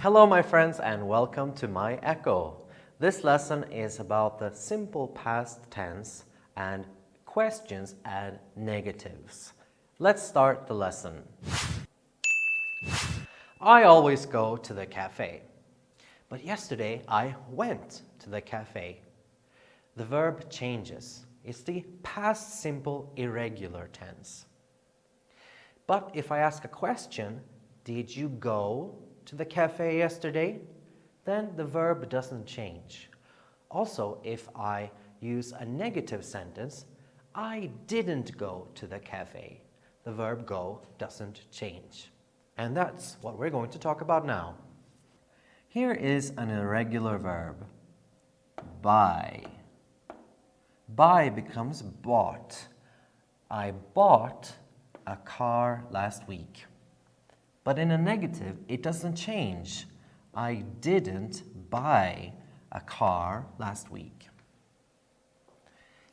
Hello my friends and welcome to MyECO. This lesson is about the simple past tense and questions and negatives. Let's start the lesson. I always go to the cafe, but yesterday I went to the cafe. The verb changes. It's the past simple irregular tense. But if I ask a question, did you go to the cafe yesterday? Then the verb doesn't change. Also, if I use a negative sentence, I didn't go to the cafe, the verb go doesn't change. And that's what we're going to talk about now. Here is an irregular verb, buy. Buy becomes bought. I bought a car last week. But in a negative, it doesn't change. I didn't buy a car last week.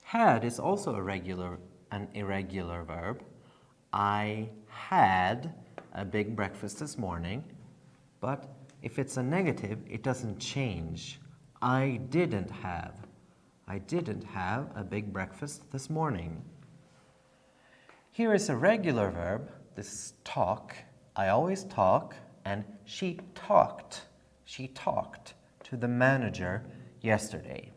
Had is also an irregular verb. I had a big breakfast this morning, but if it's a negative, it doesn't change. I didn't have a big breakfast this morning. Here is a regular verb. This is talk. I always talk, and she talked to the manager yesterday.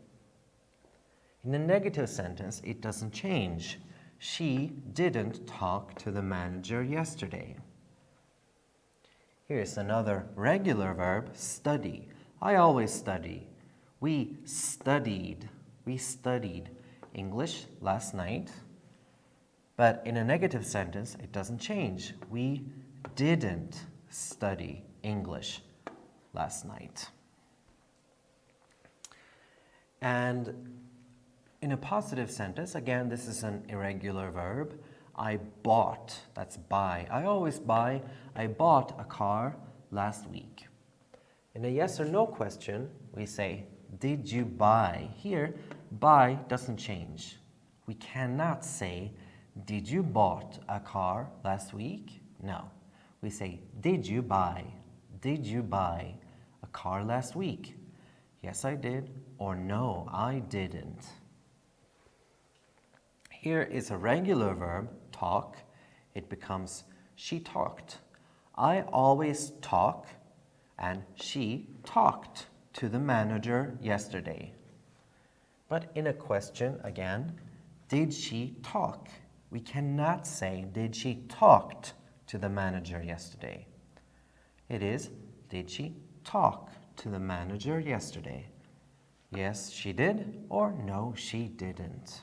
In a negative sentence, it doesn't change. She didn't talk to the manager yesterday. Here's another regular verb, study. I always study. We studied English last night. But in a negative sentence, it doesn't change. We didn't study English last night. And in a positive sentence, again, this is an irregular verb. I bought, that's buy. I always buy. I bought a car last week. In a yes or no question, we say, did you buy? Here, buy doesn't change. We cannot say, did you bought a car last week? No. We say, did you buy? Did you buy a car last week? Yes, I did, or no, I didn't. Here is a regular verb, talk. It becomes, she talked. I always talk, and she talked to the manager yesterday. But in a question, again, did she talk? We cannot say, did she talked to the manager yesterday? It is, did she talk to the manager yesterday? Yes, she did, or no, she didn't.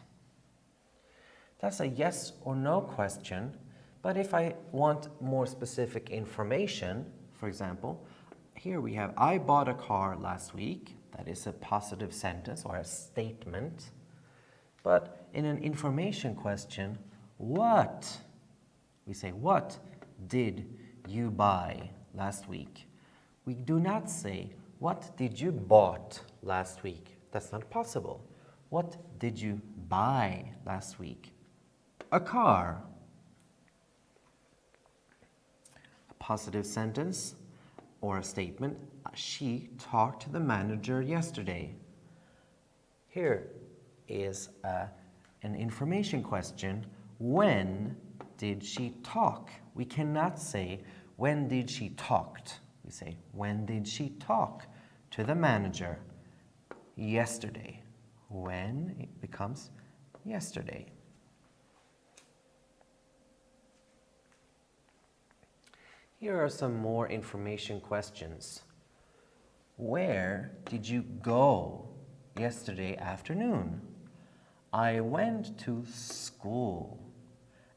That's a yes or no question, but if I want more specific information, for example, here we have, I bought a car last week. That is a positive sentence or a statement. But in an information question, what? We say, what did you buy last week? We do not say, what did you bought last week? That's not possible. What did you buy last week? A car. A positive sentence or a statement. She talked to the manager yesterday. Here is an information question. When did she talk? We cannot say, when did she talked? We say, when did she talk to the manager? Yesterday. When, it becomes yesterday. Here are some more information questions. Where did you go yesterday afternoon? I went to school.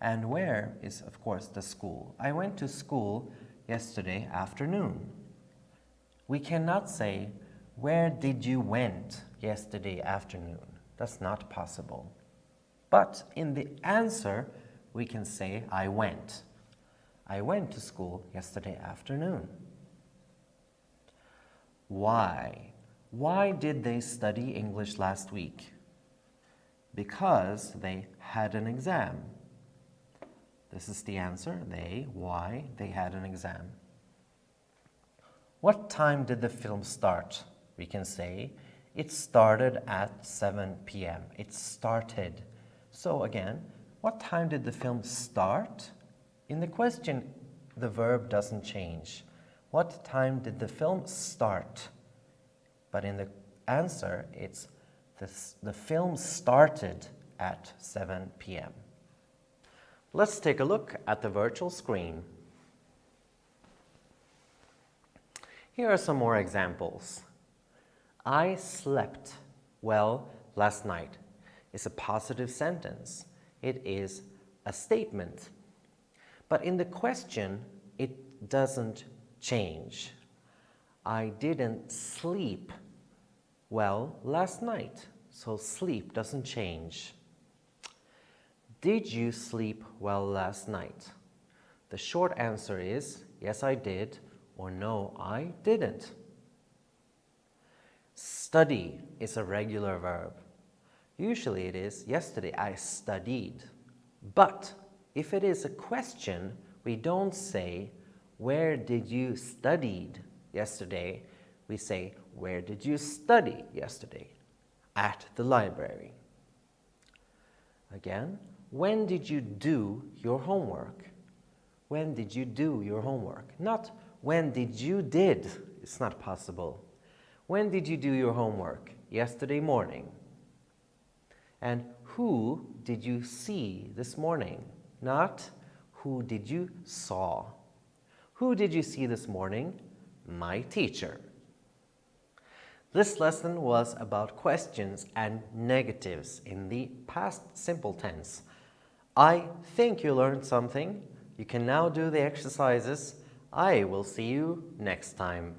And where is, of course, the school? I went to school yesterday afternoon. We cannot say, where did you went yesterday afternoon? That's not possible. But in the answer, we can say, I went. I went to school yesterday afternoon. Why? Why did they study English last week? Because they had an exam. This is the answer. They, why? They had an exam. What time did the film start? We can say it started at 7 p.m. It started. So again, what time did the film start? In the question, the verb doesn't change. What time did the film start? But in the answer, it's the film started at 7 p.m. Let's take a look at the virtual screen. Here are some more examples. I slept well last night. It's a positive sentence. It is a statement. But in the question, it doesn't change. I didn't sleep well last night. So sleep doesn't change. Did you sleep well last night? The short answer is yes, I did, or no, I didn't. Study is a regular verb. Usually it is yesterday I studied. But if it is a question, we don't say where did you studied yesterday? We say where did you study yesterday? At the library. Again, when did you do your homework? When did you do your homework? Not when did you did. It's not possible. When did you do your homework? Yesterday morning. And who did you see this morning? Not who did you saw. Who did you see this morning? My teacher. This lesson was about questions and negatives in the past simple tense. I think you learned something. You can now do the exercises. I will see you next time.